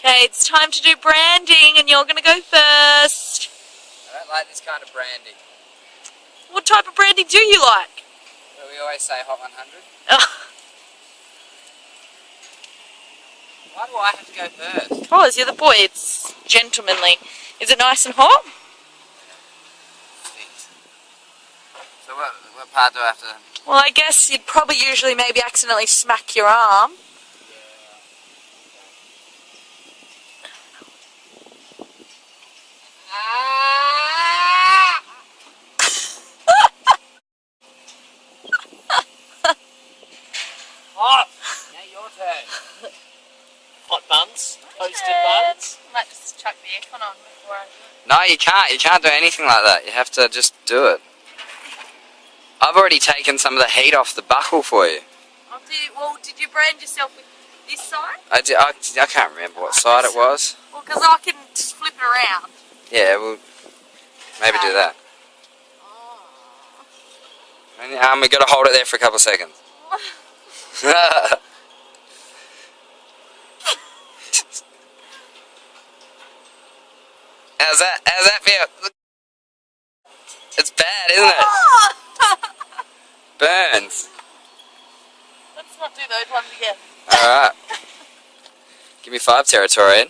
Okay, it's time to do branding and you're going to go first. I don't like this kind of branding. What type of branding do you like? Well, we always say Hot 100. Oh, Why do I have to go first? because you're the boy. It's gentlemanly. Is it nice and hot? So what part do I have to... Well, I guess you'd probably usually maybe accidentally smack your arm. Hot! Now your turn. Hot buns, toasted buns. I might just chuck the aircon on before I... No, you can't. You can't do anything like that. You have to just do it. I've already taken some of the heat off the buckle for you. Well, did you brand yourself with this side? I can't remember what side it was. Well, because I can just flip it around. Yeah, we'll maybe do that. And we got to hold it there for a couple of seconds. How's that feel? It's bad, isn't it? Burns. Let's not do those ones again. Alright. Give me 5 territory.